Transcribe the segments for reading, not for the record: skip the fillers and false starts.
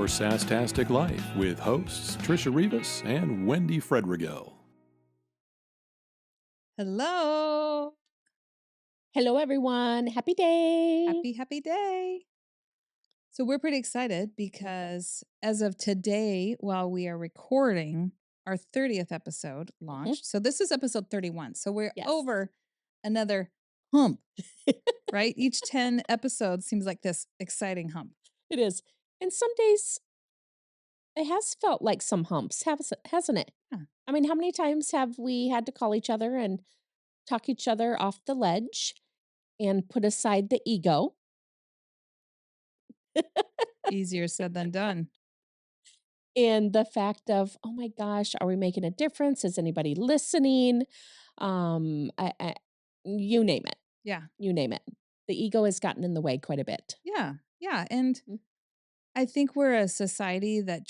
Sasstastic Life with hosts Trisha Rivas and Wendi Fredrigo. Hello. Hello, everyone. Happy day. Happy day. So we're pretty excited because as of today, while we are recording, our 30th episode launched. So this is episode 31. So we're Yes. over another hump, right? Each 10 episodes seems like this exciting hump. It is. And some days it has felt like some humps, hasn't it? Yeah. I mean, how many times have we had to call each other and talk each other off the ledge and put aside the ego? Easier said than done. And the fact of, oh my gosh, are we making a difference? Is anybody listening? You name it. Yeah. You name it. The ego has gotten in the way quite a bit. Yeah. Yeah. And I think we're a society that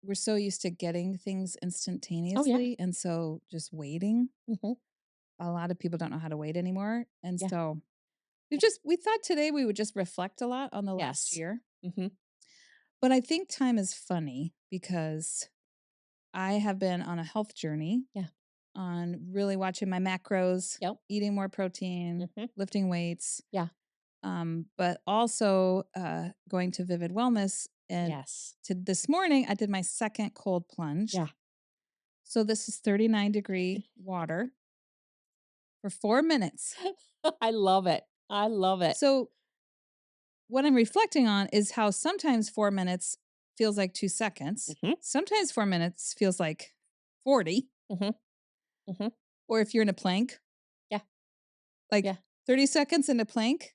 we're so used to getting things instantaneously. And so just waiting. Mm-hmm. A lot of people don't know how to wait anymore. And Yeah. so we thought today we would just reflect a lot on the last year. Mm-hmm. But I think time is funny because I have been on a health journey. Yeah. On really watching my macros, Yep. eating more protein, lifting weights. Yeah. But also going to Vivid Wellness. And this morning, I did my second cold plunge. Yeah. So this is 39-degree water for 4 minutes. I love it. I love it. So what I'm reflecting on is how sometimes 4 minutes feels like 2 seconds. Sometimes 4 minutes feels like 40. Or if you're in a plank. Yeah. 30 seconds in a plank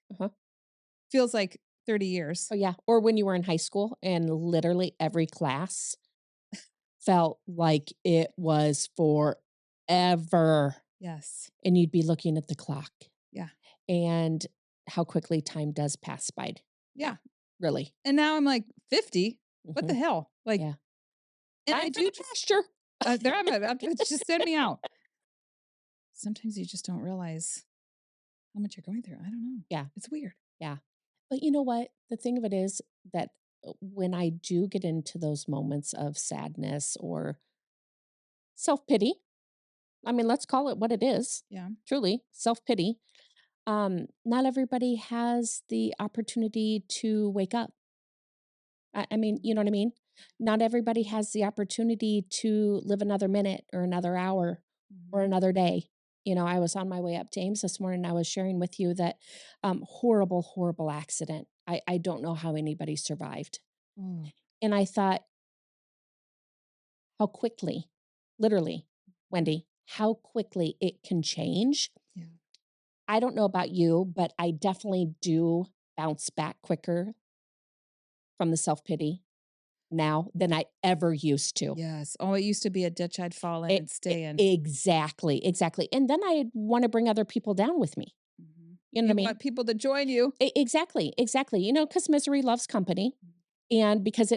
feels like 30 years. Oh, yeah. Or when you were in high school and literally every class felt like it was forever. Yes. And you'd be looking at the clock. Yeah. And how quickly time does pass by. Yeah. Really. And now I'm like 50. What the hell? Like, yeah. And I do pasture. There I'm just send me out. Sometimes you just don't realize how much you're going through. I don't know. Yeah. It's weird. Yeah. But you know what? The thing of it is that when I do get into those moments of sadness or self-pity, I mean, let's call it what it is. Yeah. Truly, self-pity. Not everybody has the opportunity to wake up. I mean, you know what I mean? Not everybody has the opportunity to live another minute or another hour or another day. You know, I was on my way up to Ames this morning. I was sharing with you that horrible, horrible accident. I don't know how anybody survived. And I thought, how quickly, literally, Wendi, how quickly it can change. Yeah. I don't know about you, but I definitely do bounce back quicker from the self-pity now than I ever used to. Yes. Oh, it used to be a ditch I'd fall in and stay in. Exactly. And then I want to bring other people down with me. You know what I mean? You want people to join you. Exactly. You know, because misery loves company. And because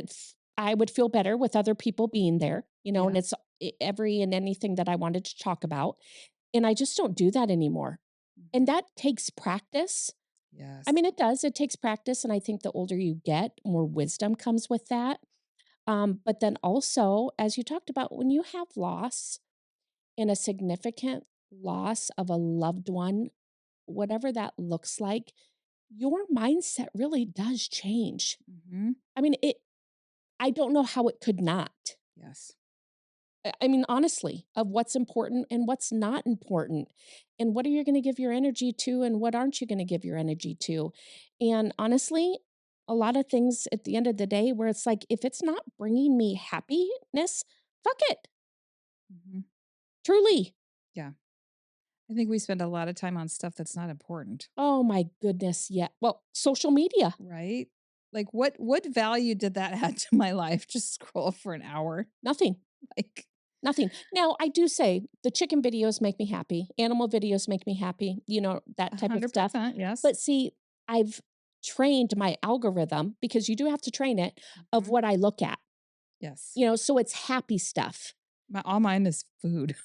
I would feel better with other people being there, you know, and it's every and anything that I wanted to talk about. And I just don't do that anymore. And that takes practice. Yes. I mean, it does. It takes practice. And I think the older you get, more wisdom comes with that. But then also, as you talked about, when you have loss and a significant loss of a loved one, whatever that looks like, your mindset really does change. I mean, I don't know how it could not. Yes. I mean, honestly, of what's important and what's not important, and what are you going to give your energy to, and what aren't you going to give your energy to? And honestly, a lot of things at the end of the day where it's like, if it's not bringing me happiness, fuck it. Truly. Yeah. I think we spend a lot of time on stuff that's not important. Oh my goodness. Yeah. Well, social media. Right? Like what value did that add to my life? Just scroll for an hour. Nothing. Like nothing. Now, I do say the chicken videos make me happy. Animal videos make me happy. You know, that type of stuff. Yes. But see, I've trained my algorithm, because you do have to train it, of what I look at. Yes. You know, so it's happy stuff. All mine is food.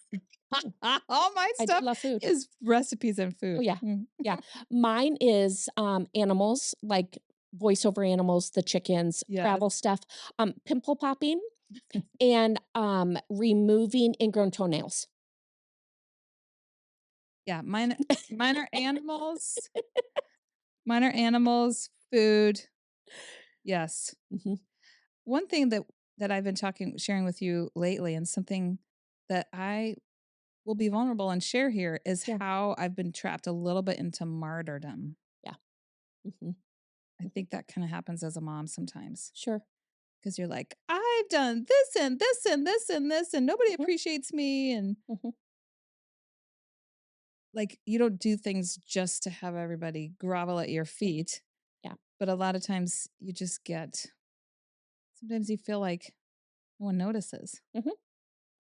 All my stuff love food. is recipes and food. Oh, yeah. Yeah. Mine is animals, like voiceover animals, the chickens, travel Yes. stuff, pimple popping, and, removing ingrown toenails. Yeah, mine are animals. Mine are animals, food. Yes. Mhm. One thing that I've been sharing with you lately, and something that I will be vulnerable and share here, is Yeah, how I've been trapped a little bit into martyrdom. yeah. Mhm, I mhm. think that kind of happens as a mom sometimes Sure. because you're like, I've done this and this and this and this, and nobody Mhm, appreciates me. And mhm. like, you don't do things just to have everybody grovel at your Yeah, feet. yeah. But a lot of times sometimes you feel like no one notices. Mhm.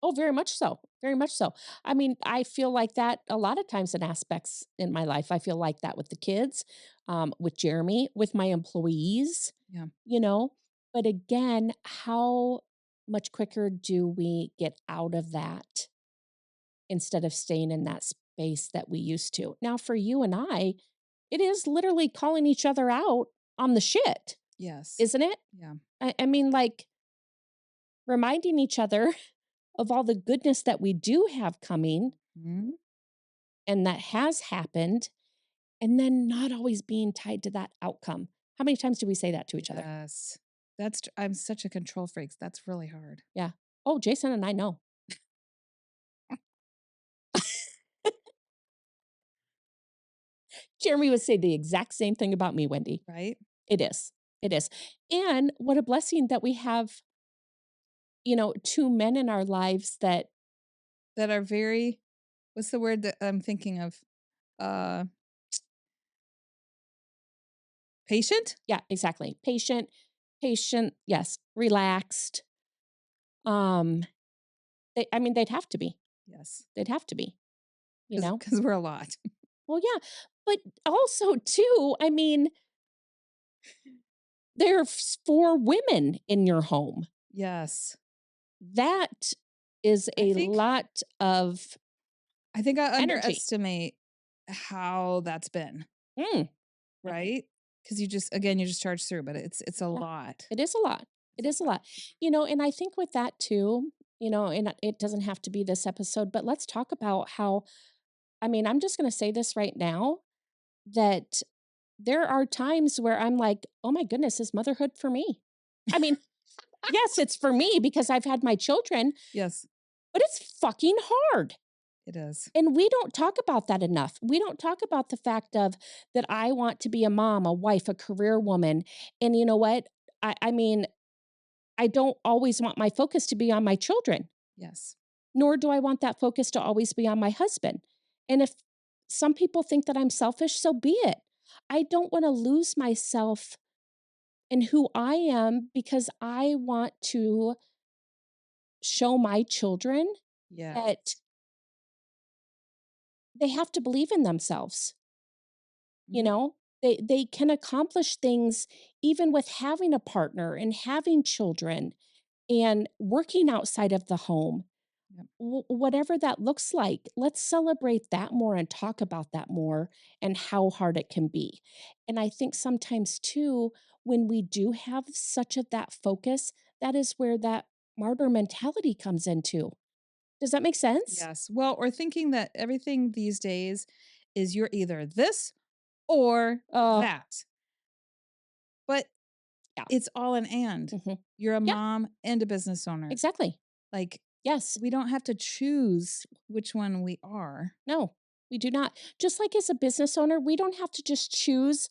Oh, very much so, very much so. I mean, I feel like that a lot of times in aspects in my life. I feel like that with the kids, with Jeremy, with my employees, Yeah. you know? But again, how much quicker do we get out of that instead of staying in that space that we used to? Now, for you and I, it is literally calling each other out on the shit, Yes. isn't it? Yeah. I mean, like reminding each other of all the goodness that we do have coming Mhm. and that has happened, and then not always being tied to that outcome. How many times do we say that to each other? Yes. I'm such a control freak. That's really hard. Yeah. Oh, Jason and I know. Jeremy would say the exact same thing about me, Wendy. Right? It is. It is. And what a blessing that we have, two men in our lives that, That are very, what's the word that I'm thinking of? Uh, Patient? yeah, exactly. Patient, yes, relaxed. Um, I mean, they'd have to be. Yes. They'd have to be, you Because know? we're a lot. Well, yeah. But also, too, I mean, there's 4 women in your home. Yes. That is I a think lot of I think I energy. underestimate how that's been, Mm, mhm, right? Because you just charge through, but it's a yeah, lot. it is a lot. It's It a is a lot. lot. And I think with that too, and it doesn't have to be this episode, but let's talk about how, I mean, I'm just gonna say this right now, that there are times where I'm like, "Oh my goodness, is motherhood for me?" I mean, yes, it's for me because I've had my children, Yes, but it's fucking hard. it is. And we don't talk about that enough. We don't talk about the fact of that I want to be a mom, a wife, a career woman. And you know what? I mean, I don't always want my focus to be on my children, Yes. nor do I want that focus to always be on my husband. And if some people think that I'm selfish, so be it. I don't want to lose myself in who I am because I want to show my children that Yes. they have to believe in themselves. You Mhm. know, they can accomplish things even with having a partner and having children and working outside of the home. Yep. Whatever that looks like, let's celebrate that more and talk about that more and how hard it can be. And I think sometimes too, when we do have such of that focus, that is where that martyr mentality comes into. Does that make sense? Yes. Well, or thinking that everything these days is you're either this or Oh, that. But yeah. it's all an and. Hmm. You're a Yeah, mom and a business owner. exactly. Like, Yes. we don't have to choose which one we are. No, we do not. Just like as a business owner, we don't have to just choose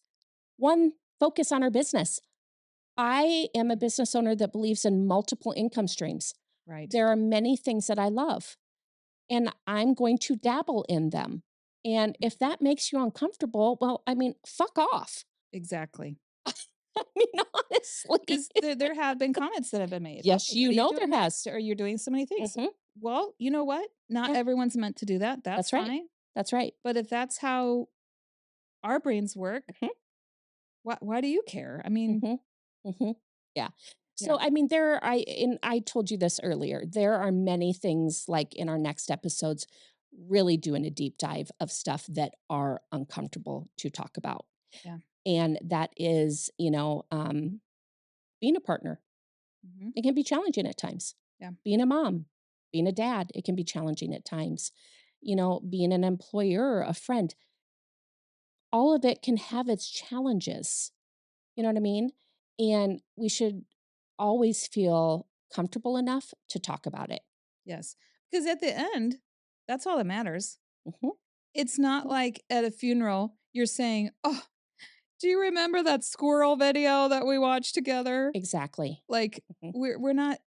one focus on our business. I am a business owner that believes in multiple income streams. Right. There are many things that I love, and I'm going to dabble in them. And if that makes you uncomfortable, well, I mean, fuck off. Exactly. I mean, honestly. Because there have been comments that have been made. Yes, "Oh, what are you there doing has. next? Or you're doing so many things." Hmm. Well, you know what? Not Yeah, everyone's meant to do that. That's that's right. fine. That's right. But if that's how our brains work, Hmm. why do you care? I mean, Hmm. Hmm. Yeah. yeah. So, I mean, I told you this earlier, there are many things like in our next episodes, really doing a deep dive of stuff that are uncomfortable to talk about. Yeah. And that is, being a partner. Mhm. It can be challenging at times. Yeah. Being a mom, being a dad, it can be challenging at times. Being an employer, a friend, all of it can have its challenges. You know what I mean? And we should always feel comfortable enough to talk about it. Yes. Because at the end, that's all that matters. Mhm. It's not Mhm. like at a funeral, you're saying, "Oh, do you remember that squirrel video that we watched together?" Exactly. Like, Mhm. we're not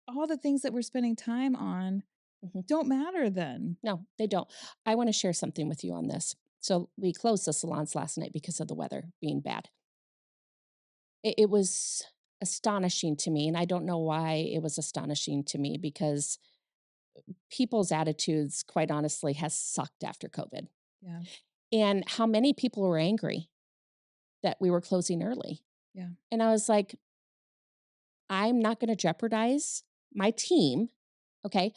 all the things that we're spending time on Mhm. don't matter then. No, they don't. I want to share something with you on this. So we closed the salons last night because of the weather being bad. It was astonishing to me, and I don't know why it was astonishing to me because people's attitudes, quite honestly, has sucked after COVID. Yeah. And how many people were angry that we were closing early. Yeah. And I was like, I'm not going to jeopardize my team. Okay.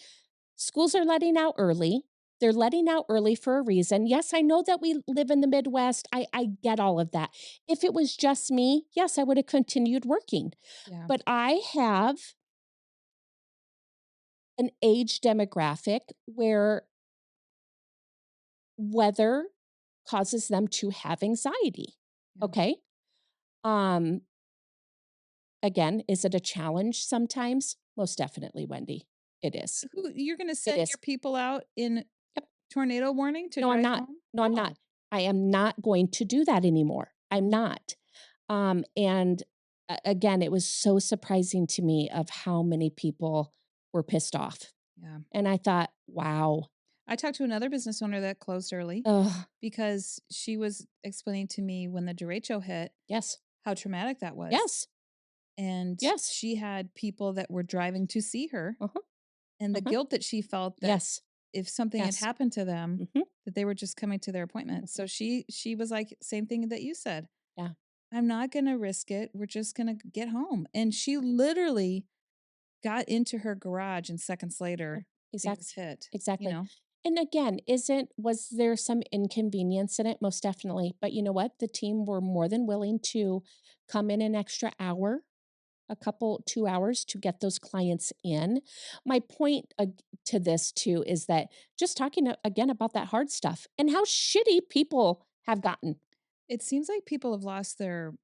Schools are letting out early. They're letting out early for a reason. Yes, I know that we live in the Midwest. I get all of that. If it was just me, yes, I would have continued working. Yeah. But I have an age demographic where weather causes them to have anxiety. Yeah. Okay. Um, Again, is it a challenge sometimes? Most definitely, Wendy. It is. Who you're gonna It send your is. people out in Yep. tornado warning to No, I'm drive not. home? No, I'm not. I am not going to do that anymore. I'm not. And again, it was so surprising to me of how many people were pissed off. Yeah. And I thought, wow. I talked to another business owner that closed early Ugh. because she was explaining to me when the derecho hit Yes. how traumatic that was. Yes. And Yes. she had people that were driving to see her, Uh-huh. and the Uh-huh. guilt that she felt that Yes. if something had Yes. happened to them, Hmm. that they were just coming to their appointment. So she was like, same thing that you said. Yeah. I'm not gonna risk it. We're just gonna get home. And she literally got into her garage and seconds Yeah. later it Exactly. was hit. You Exactly. know? And again, was there some inconvenience in it? Most definitely. But you know what? The team were more than willing to come in an extra hour, a couple, 2 hours to get those clients in. My point to this too is that just talking again about that hard stuff and how shitty people have gotten. It seems like people have lost their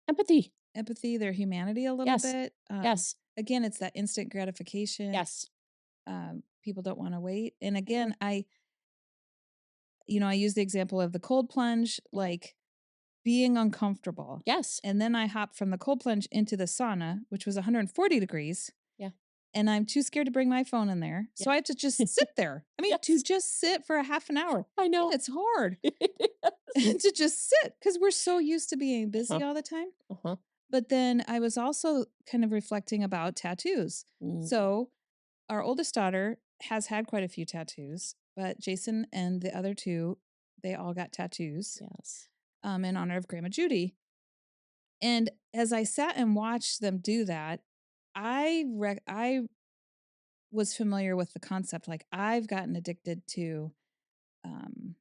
Empathy. empathy, their humanity a little Yes. bit. Yes. Again, it's that instant gratification. Yes. People don't want to wait. And Mhm. again, I use the example of the cold plunge, like being uncomfortable. Yes. And then I hopped from the cold plunge into the sauna, which was 140 degrees. Yeah. And I'm too scared to bring my phone in there. Yeah. So I have to just sit there. I mean, to Yes. just sit for a half an hour. I Yeah, know. it's hard Yes. to just sit because we're so used to being Uh-huh. busy all the time. Uh-huh. But then I was also kind of reflecting about tattoos. Mm. So our oldest daughter has had quite a few tattoos, but Jason and the other two, they all got tattoos Yes. in honor of Grandma Judy. And as I sat and watched them do that, I was familiar with the concept. Like I've gotten addicted to, um,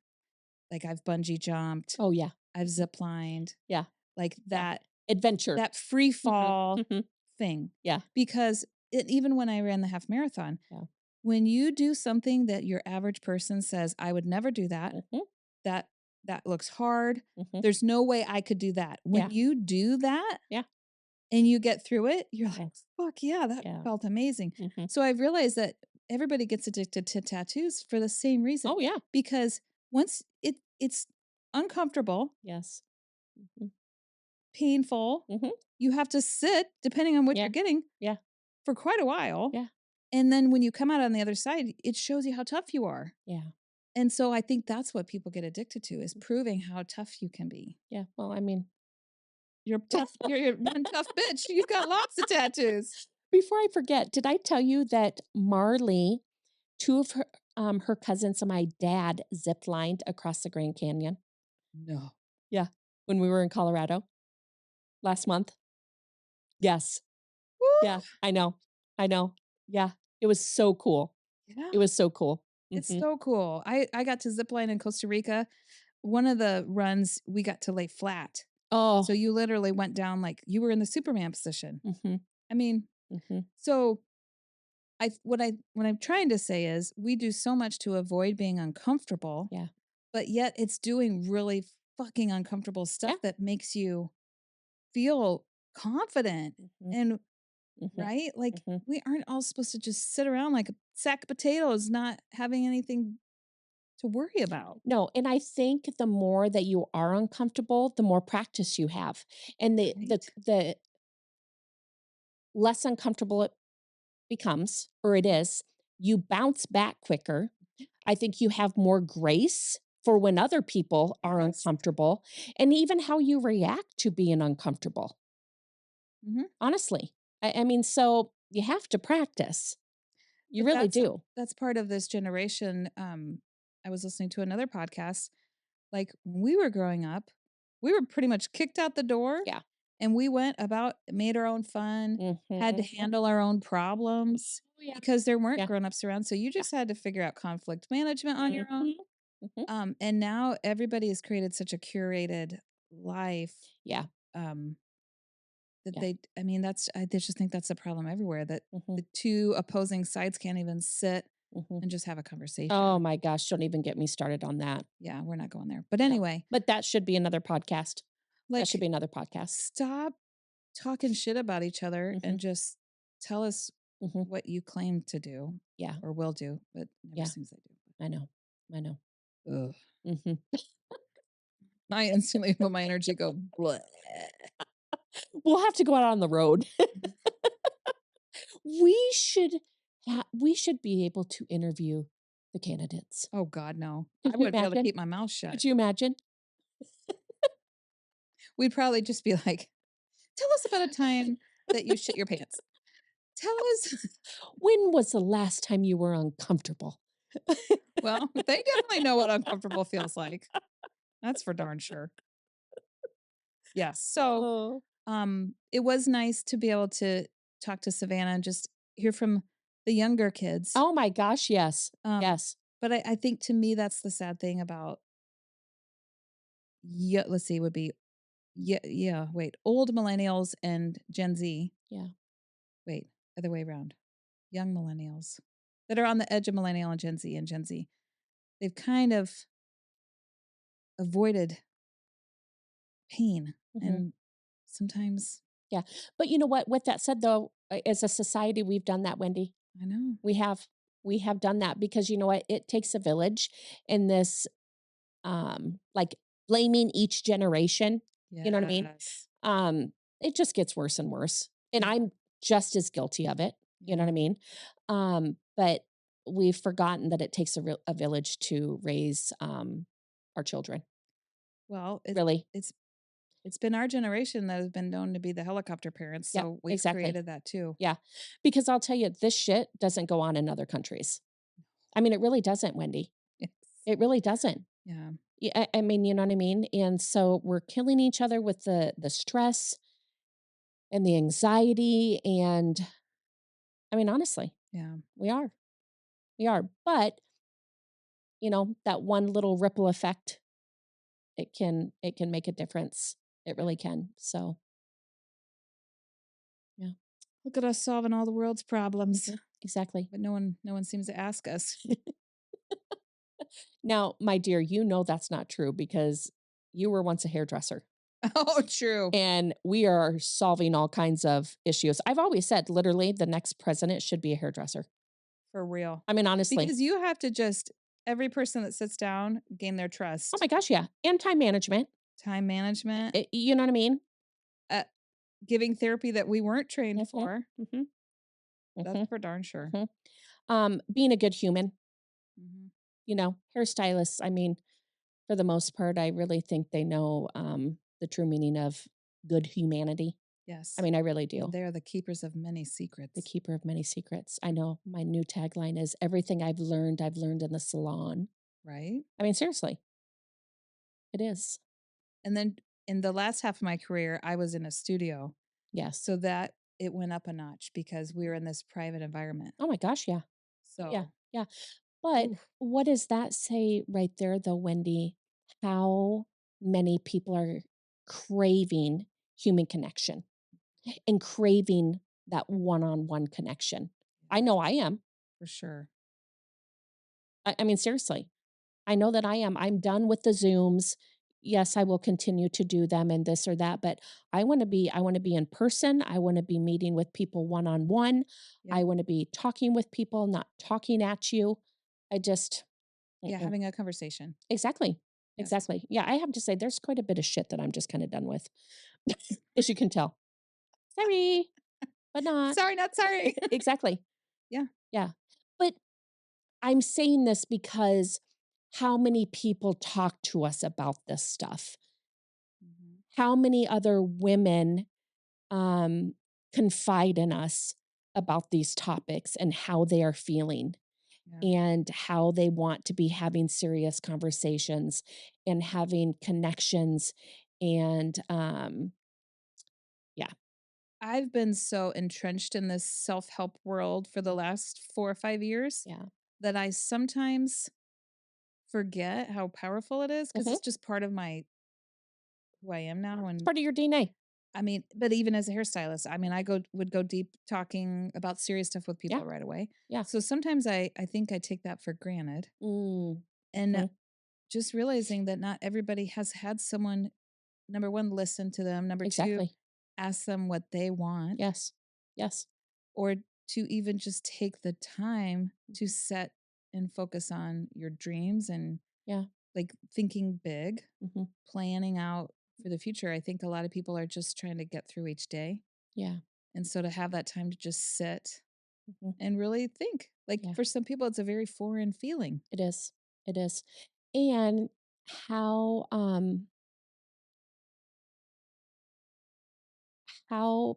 like I've bungee jumped, Oh yeah. I've ziplined, Yeah. like Yeah. that Adventure. that free Mhm. fall Mhm. thing. Yeah. Because even when I ran the half marathon, Yeah. when you do something that your average person says, I would never do that, Mhm. that that looks hard. Mhm. There's no way I could do that. When Yeah. you do that Yeah. and you get through it, you're like, Yes. fuck yeah, that Yeah. felt amazing. Mhm. So I've realized that everybody gets addicted to tattoos for the same reason. Oh yeah. Because once it's uncomfortable, Yes. Mhm. painful, Mhm. you have to sit, depending on what Yeah. you're getting, Yeah. for quite a while. Yeah. And then when you come out on the other side, it shows you how tough you are. Yeah. And so I think that's what people get addicted to is proving how tough you can be. Yeah. Well, I mean, You're tough. You're one tough bitch. You've got lots of tattoos. before I forget, did I tell you that Marley, two of her cousins and my dad zip lined across the Grand Canyon? No. Yeah. When we were in Colorado last month. Yes. Woo! Yeah. I know. I know. Yeah. It was so cool. Yeah. It was so cool. It's Mhm. so cool. I got to zip line in Costa Rica. One of the runs we got to lay flat. Oh. So you literally went down like you were in the Superman position. Mhm. I mean, Mhm. so what I'm trying to say is we do so much to avoid being uncomfortable, Yeah. but yet it's doing really fucking uncomfortable Yeah. stuff that makes you feel confident Mhm. and Mhm. right? Like Mhm. we aren't all supposed to just sit around like a sack of potatoes, not having anything to worry about. No, and I think the more that you are uncomfortable, the more practice you have. And Right. the less uncomfortable it becomes, or it is, you bounce back quicker. I think you have more grace for when other people are Yes. uncomfortable, and even how you react to being uncomfortable. Hmm. Honestly. I mean, so you have to practice. You But really do. that's part of this generation. I was listening to another podcast. Like when we were growing up, we were pretty much kicked out the door Yeah. and we went about, made our own fun, had to Mhm. handle our own problems Oh, yeah. because there weren't Yeah. grown-ups around. So you Yeah. just had to figure out conflict management on your own. Mhm. Mhm. And now everybody has created such a curated life Yeah. um, that Yeah. I mean, I just think that's a problem everywhere that Mhm. the two opposing sides can't even sit Mhm. and just have a Oh conversation. my gosh, don't even get me started on that. Yeah, we're not going there. But No. anyway, But that should be another podcast. That should like be another podcast. stop talking shit about each other Mhm. and just tell us Mhm. what you claim to do Yeah. or will do, but never Yeah. seems they I know. I know. do. Ugh. Mhm. I instantly feel my energy go bleh. We'll have to go out on the road. We should we should be able to interview the candidates. Oh God, no. I Could you wouldn't be able to imagine? keep my mouth shut. Could you imagine? We'd probably just be like, tell us about a time that you shit your pants. Tell us. When was the last time you were uncomfortable? Well, they definitely know what uncomfortable feels like. That's for darn sure. Yes. So, Oh. it was nice to be able to talk to Savannah and just hear from the younger kids. Oh my gosh, yes. Um, Yes. but I think to me that's the sad thing about yeah, let's see, would be yeah, wait, old millennials and Gen Z. Yeah. Wait, other way around. Young millennials that are on the edge of millennial and Gen Z. They've kind of avoided pain Mhm. and sometimes Yeah. But you know what? With that said, though, as a society, we've done that, Wendy. I know. We have. We have done that because you know what? It takes a village in this, like blaming each generation. You know what I mean? Yes. It just gets worse and worse. And Yeah. I'm just as guilty of it. You know what Yeah. I mean? But we've forgotten that it takes a village to raise our children. Well, Really. it's it's been our generation that has been known to be the helicopter parents, Yep. so we've Exactly. created that too. Yeah. Because I'll tell you, this shit doesn't go on in other countries. I mean, it really doesn't, Wendy. Yes. It really doesn't. Yeah. Yeah, I mean, you know what I mean? And so we're killing each other with the stress and the anxiety. And I mean, honestly, Yeah. we are. We are. But, you know, that one little ripple effect, it can make a difference. It really can. So yeah. Look at us solving all the world's problems, Exactly. but no one seems to ask us. Now, my dear, you know that's not true because you were once a hairdresser. Oh, true. And we are solving all kinds of issues. I've always said literally the next president should be a hairdresser. For real. I mean, honestly. Because you have to just every person that sits down gain their Oh trust. my gosh, yeah. And time management. Time management, You know what I mean? uh, giving therapy that we weren't trained Mhm, for. mhm, That's mhm, for darn sure. mhm. Being a good human, Mhm. you know, hairstylists, I mean, for the most part, I really think they know the true meaning of good humanity. I Yes. mean, I really And do. they are the keepers of many The secrets, keeper of many secrets. I know my new tagline is everything I've learned in the salon. right? I mean, seriously, it is. And then in the last half of my career, I was in a studio. Yes. So that it went up a notch because we were in this private environment. Oh my gosh, yeah. Yeah. So, Yeah. But oof, what does that say right there though, Wendy? How many people are craving human connection and craving that one-on-one connection. I know I am. For sure. I mean, seriously, I know that I am. I'm done with the Zooms. Yes, I will continue to do them and this or that, but I want to be in person. I want to be meeting with people one-on-one. Yep. I want to be talking with people, not talking at you. I just Yeah, having a conversation. Exactly. Yes. Exactly. Yeah, I have to say there's quite a bit of shit that I'm just kind of done with. As you can tell. Sorry, but not. Sorry, not sorry. Exactly. Yeah. Yeah. But I'm saying this because how many people talk to us about this stuff? Mhm. How many other women confide in us about these topics and how they are feeling Yeah. and how they want to be having serious conversations and having connections and yeah. I've been so entrenched in this self-help world for the last 4 or 5 years Yeah. that I sometimes forget how powerful it is because Mhm. it's just part of my who I am now. It's And part of your DNA. I mean, but even as a hairstylist, I mean, I would go deep talking about serious stuff with Yeah. people right away. Yeah. So sometimes I think I take that for granted. Mm. And Mhm. just realizing that not everybody has had someone, number one, listen to them, number two, Exactly. ask them what they want, Yes. Yes. or to even just take the time to Mhm. set and focus on your dreams and Yeah. like thinking big, Mhm. planning out for the future. I think a lot of people are just trying to get through each day. Yeah. And so to have that time to just sit Mhm. and really think, like Yeah. for some people, it's a very foreign feeling. It is. It is. And how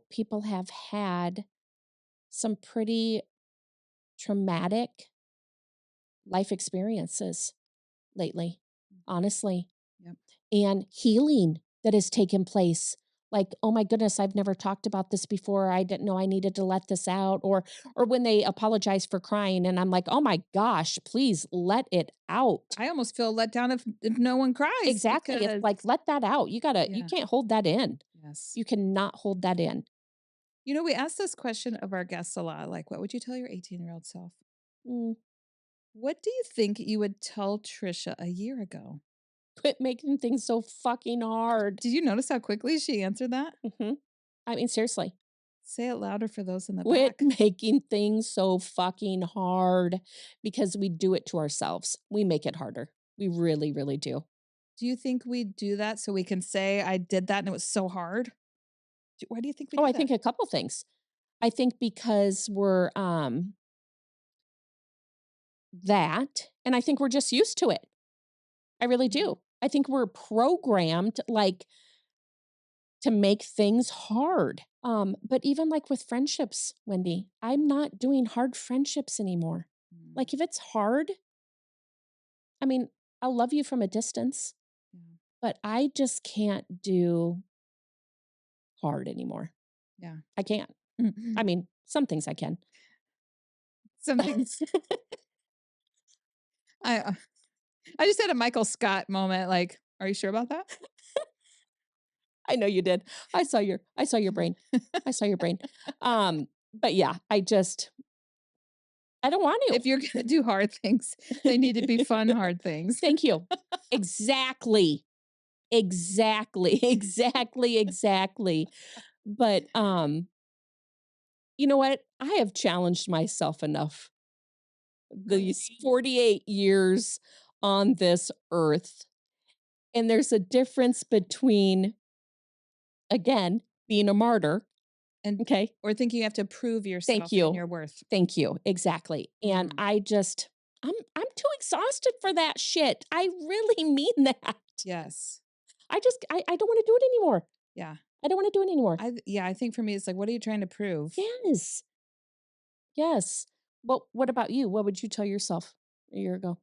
people have had some pretty traumatic life experiences lately, honestly, Yep. and healing that has taken place. Like, oh my goodness, I've never talked about this before. I didn't know I needed to let this out. Or when they apologize for crying, and I'm like, oh my gosh, please let it out. I almost feel let down if no one cries Exactly. It's because like, let that out. You yeah. can't hold that in. Yes. You cannot hold that in. You know, we ask this question of our guests a lot, like, what would you tell your 18-year-old self? Mm. What do you think you would tell Trisha a year ago? Quit making things so fucking hard. Did you notice how quickly she answered that? I mean, seriously. Say it louder for those in the Quit back. making things so fucking hard because we do it to ourselves. We make it harder. We really, really do. Do you think we do that so we can say, I did that and it was so hard? Why do you think we Oh, do I that? think a couple things. I think because we're that, and I think we're just used to it. I really do. I think we're programmed like to make things hard. But even like with friendships, Wendy, I'm not doing hard friendships anymore. Like if it's hard, I mean, I'll love you from a distance, but I just can't do hard anymore. Yeah. I can't. I mean, some things I can. Some things. I I just had a Michael Scott moment. Like, are you sure about that? I know you did. I saw your brain. I saw your brain. But yeah, I don't want to. If you're gonna do hard things, they need to be fun hard things. Thank you. Exactly. Exactly. Exactly. Exactly. But you know what? I have challenged myself enough these 48 years on this earth. And there's a difference between, again, being a martyr. And Okay. or thinking you have to prove Thank yourself you. and your worth. Thank you. Exactly. And I'm too exhausted for that shit. I really mean that. Yes. I don't want to do it anymore. Yeah. I don't want to do it anymore. I think for me it's like, what are you trying to prove? Yes. Yes. Well, what about you? What would you tell yourself a year ago?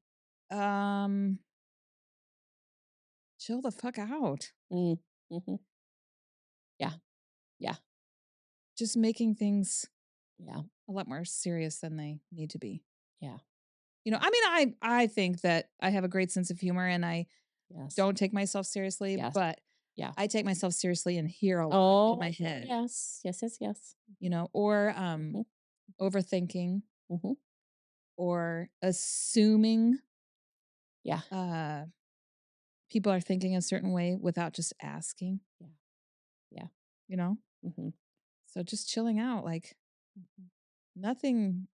Chill the fuck out. Mm-hmm. Yeah. Yeah. Just making things Yeah. a lot more serious than they need to be. Yeah. You know, I mean, I think that I have a great sense of humor and I Yes. don't take myself seriously, Yes. but Yeah. I take myself seriously and hear a lot in my head, yes. Yes, yes, yes. or Mhm. overthinking Mhm. or assuming Yeah. uh, people are thinking a certain way without just asking, Yeah. Yeah. you know? Mhm. So just chilling out, like Mhm. nothing.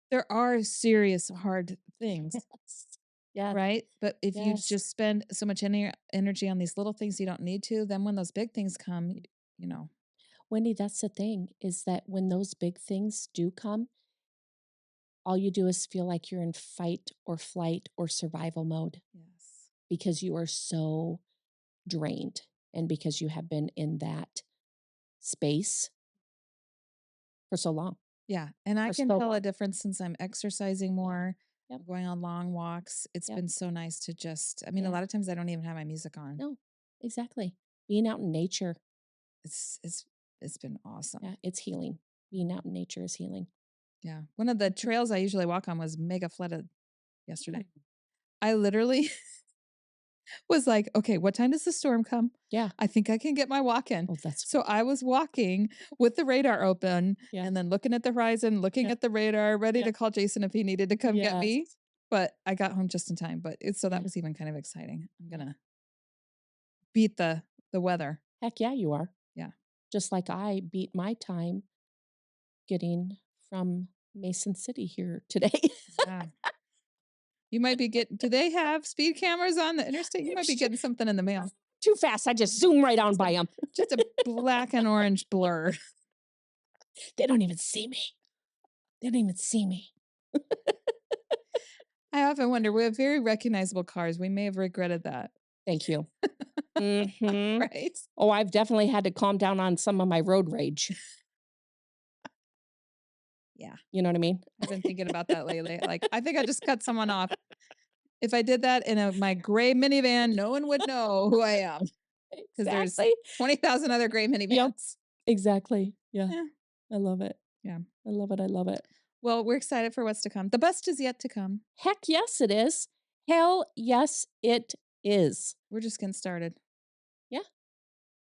There are serious, hard things, Yes. Yes. right? But if you Yes. just spend so much energy on these little things you don't need to, then when those big things come, you know, Wendy, that's the thing is that when those big things do come, all you do is feel like you're in fight or flight or survival mode yes. because you are so drained and because you have been in that space for so long. Yeah. And I For can so tell long. a difference since I'm exercising Yeah. more, Yep. going on long walks. It's Yep. been so nice to just, I mean, a Yeah. lot of times I don't even have my music on. No, exactly. Being out in nature. It's been awesome. Yeah, it's healing. Being out in nature is healing. Yeah. One of the Mhm. trails I usually walk on was mega flooded yesterday. Mm. I literally was like, okay, what time does the storm come? Yeah. I think I can get my walk in. Oh, that's So I was walking with the radar open yeah. and then looking at the horizon, looking Yeah. at the radar, ready Yeah. to call Jason if he needed to come get Yes. me. But I got home just in time. But so that Yeah. was even kind of exciting. I'm Yeah. gonna beat the weather. Heck yeah, you are. Yeah. Just like I beat my time getting from Mason City here today. Yeah. You might be getting, do they have speed cameras on the interstate? You might be getting something in the mail. Too fast. I just zoom right on by them. Just a black and orange blur. They don't even see me. They don't even see me. I often wonder, we have very recognizable cars. We may have regretted that. Thank you. Mhm. Right? Oh, I've definitely had to calm down on some of my road rage. Yeah. You know what I mean? I've been thinking about that lately. Like, I think I just cut someone off. If I did that in my gray minivan, no one would know who I am because there's Exactly. 20,000 other gray minivans. Yep. Exactly. Yeah. Yeah. I love it. Yeah. I love it. I love it. Well, we're excited for what's to come. The best is yet to come. Heck yes, it is. Hell yes, it is. We're just getting started. Yeah.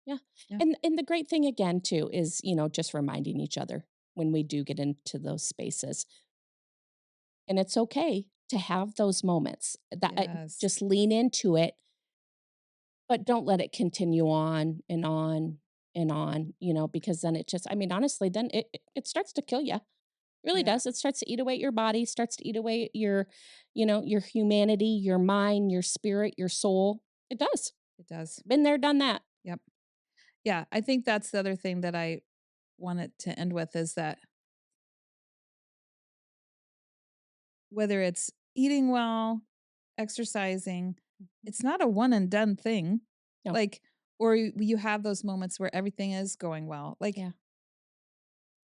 Yeah. Yeah. And the great thing again too is, just reminding each other when we do get into those spaces. And it's okay to have those moments that Yes. just lean into it, but don't let it continue on and on and on, because then it just, I mean, honestly, then it starts to kill you. Really Yeah. does. It starts to eat away at your body, starts to eat away at your humanity, your mind, your spirit, your soul. It does. It does. Been there, done that. Yep. Yeah. I think that's the other thing that I wanted to end with is that whether it's eating well, exercising, it's not a one and done thing. No. Like, or you have those moments where everything is going well. Like, Yeah.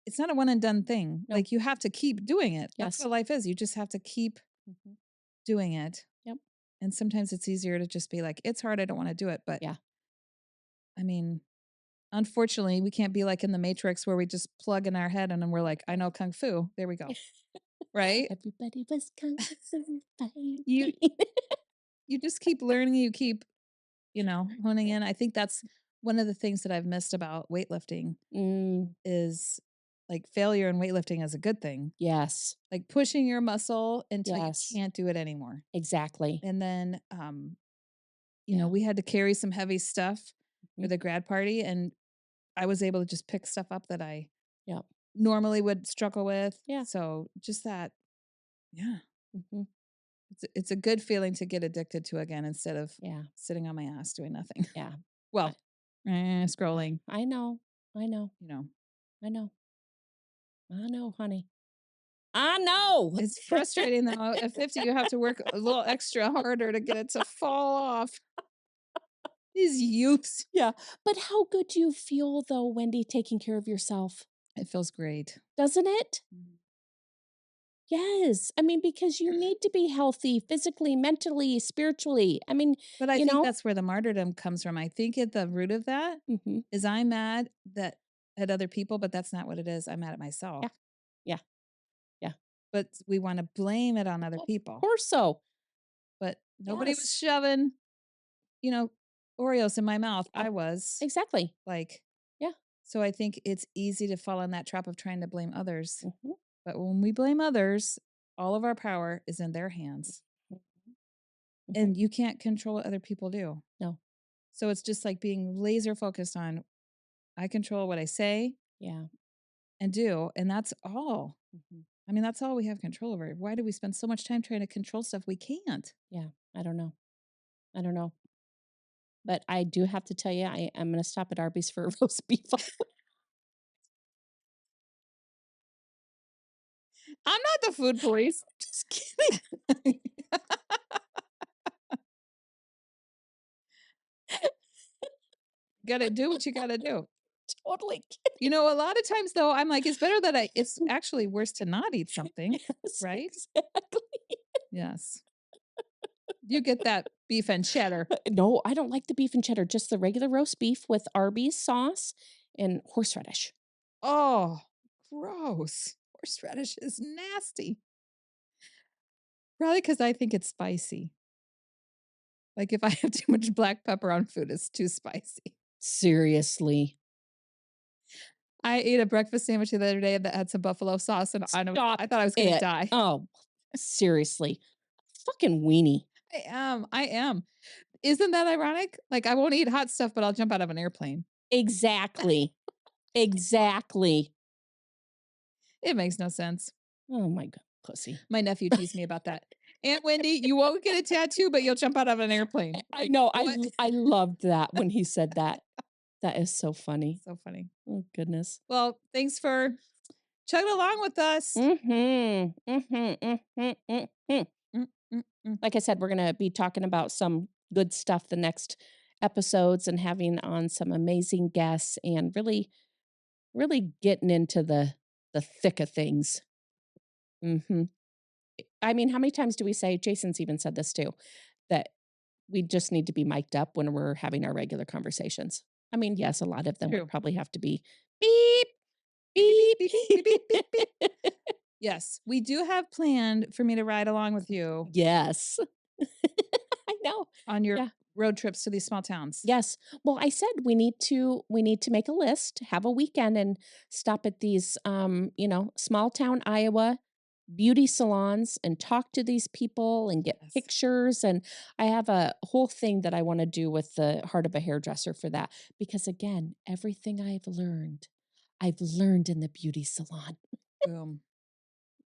it's not a one and done thing. No. Like, you have to keep doing it. That's Yes. what life is. You just have to keep Mhm. doing it. Yep. And sometimes it's easier to just be like, it's hard. I don't want to do it. But Yeah. I mean, unfortunately, we can't be like in the Matrix where we just plug in our head and then we're like, I know Kung Fu. There we go. Right? Everybody was kung fu fighting. You you just keep learning, you keep, honing in. I think that's one of the things that I've missed about weightlifting Mm, is like failure in weightlifting is a good thing. yes. Like pushing your muscle until you Yes. can't do it anymore. Exactly. And then Yeah. we had to carry some heavy stuff for Mhm. the grad party and I was able to just pick stuff up that I Yeah. normally would struggle with. Yeah. So just that, yeah. Mhm. It's a good feeling to get addicted to again instead of Yeah. sitting on my ass doing nothing. Yeah. Well, scrolling, I know. I know. you know. I know. I know, honey. I know. It's frustrating though. At 50, you have to work a little extra harder to get it to fall off. These youths. Yeah. But how good do you feel though, Wendy, taking care of yourself? It feels great. Doesn't it? Mhm. Yes. I mean, because you need to be healthy physically, mentally, spiritually. I mean, But I you think know? that's where the martyrdom comes from. I think at the root of that Mhm. is I'm mad that at other people, but that's not what it is. I'm mad at Yeah. myself. Yeah. Yeah. But we want to blame it on other Of people. course so. But nobody was Yes. shoving, Oreos in my mouth. I was Exactly. like, Yeah. so I think it's easy to fall in that trap of trying to blame others. Mhm. But when we blame others, all of our power is in their hands. Mhm. And you can't control what other people do. No. So it's just like being laser focused on I control what I say Yeah. and do, and that's all. Mhm. I mean, that's all we have control over. Why do we spend so much time trying to control stuff we can't? Yeah. I don't know. But I do have to tell you, I'm going to stop at Arby's for a roast beef. I'm not the food police. Just kidding. Gotta do what you gotta do. Totally kidding. A lot of times though, I'm like, it's better that it's actually worse to not eat something, Yes, right? exactly. Yes. You get that beef and cheddar. No, I don't like the beef and cheddar, just the regular roast beef with Arby's sauce and horseradish. Oh, gross. Horseradish is nasty. Probably because I think it's spicy. Like if I have too much black pepper on food, it's too spicy. Seriously. I ate a breakfast sandwich the other day that had some buffalo sauce, and I Stop thought I was gonna it. die. Oh, seriously. Fucking weenie. I am. Isn't that ironic? Like, I won't eat hot stuff, but I'll jump out of an airplane. Exactly. Exactly. It makes no sense. Oh my god, pussy. My nephew teased me about that. Aunt Wendy, you won't get a tattoo, but you'll jump out of an airplane. I know. what? I loved that when he said that. That is so funny. So funny. Oh goodness. Well, thanks for chugging along with us. Like I said, we're gonna be talking about some good stuff the next episodes and having on some amazing guests and really getting into the thick of things. I mean, how many times do we say, Jason's even said this too, that we just need to be mic'd up when we're having our regular conversations? I mean, yes, a lot of them True. would probably have to be beep, Beep, beep, beep, beep, beep, beep, beep, beep. Yes, we do have planned for me to ride along with you Yes. I know. on your Yeah. road trips to these small towns. Yes. Well, I said we need to make a list, have a weekend and stop at these small town Iowa beauty salons and talk to these people and get Yes. pictures, and I have a whole thing that I want to do with the heart of a hairdresser for that because again, everything I've learned in the beauty salon. Boom.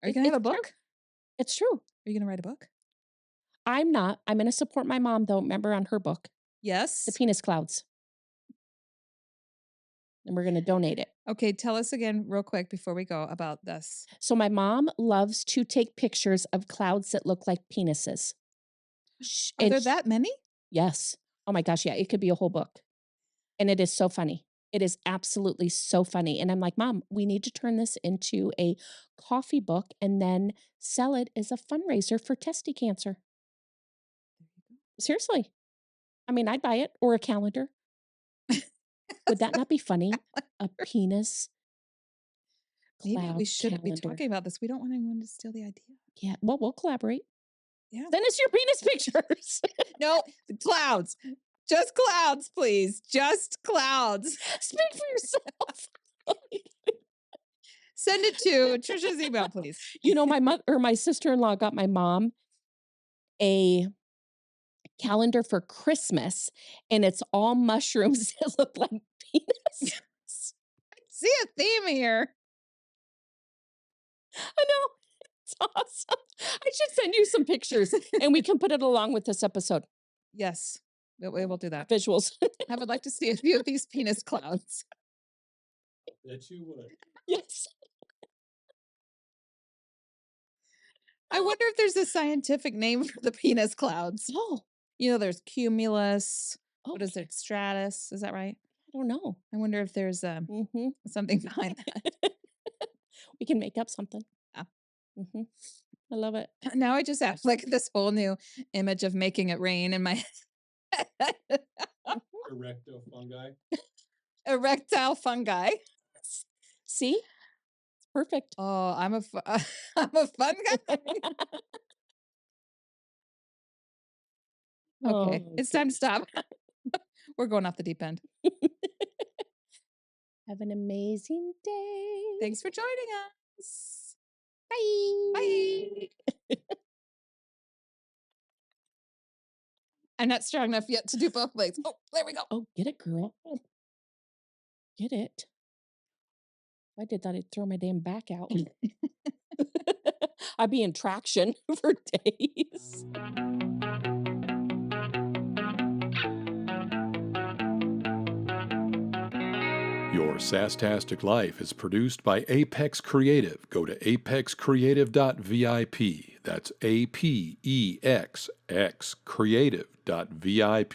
Are you gonna have a It's true. book? It's true. Are you gonna write a book? I'm not. I'm going to support my mom though, remember on her book, The Yes. Penis Clouds. And we're going to donate it. Okay, tell us again real quick before we go about this. So my mom loves to take pictures of clouds that look like penises. Are there that many? Yes. Oh my gosh, yeah, it could be a whole book. And it is so funny. It is absolutely so funny. And I'm like, Mom, we need to turn this into a coffee book and then sell it as a fundraiser for testy cancer. Seriously. I mean, I'd buy it or a calendar. Would that not be funny? A penis Maybe cloud we shouldn't be calendar. talking about this. We don't want anyone to steal the idea. Yeah. Well, we'll collaborate. Yeah. Send us your penis pictures. No, clouds. Just clouds, please. Just clouds. Speak for yourself. Send it to Trisha's email, please. My sister-in-law got my mom a calendar for Christmas, and it's all mushrooms that look like penis. See a theme here. I know. It's awesome. I should send you some pictures, and we can put it along with this episode. Yes, we will do that. Visuals. I would like to see a few of these penis clouds. That you would. Yes. I wonder if there's a scientific name for the penis clouds. Oh, There's cumulus. What is okay. it? Stratus. Is that right? I don't know. I wonder if there's something behind that. We can make up something. Yeah. I love it. Now I just have like this whole new image of making it rain in my head. Erecto fungi. Erectile fungi. See? It's perfect. Oh, I'm a fun guy. Okay, Oh, it's time to stop. We're going off the deep end. Have an amazing day. Thanks for joining us. Bye. Bye. I'm not strong enough yet to do both legs. Oh, there we go. Oh, get it, girl. Get it. If I did that, I'd throw my damn back out. I'd be in traction for days. Your Sasstastic Life is produced by Apex Creative. Go to apexcreative.vip. That's APEXX creative.vip.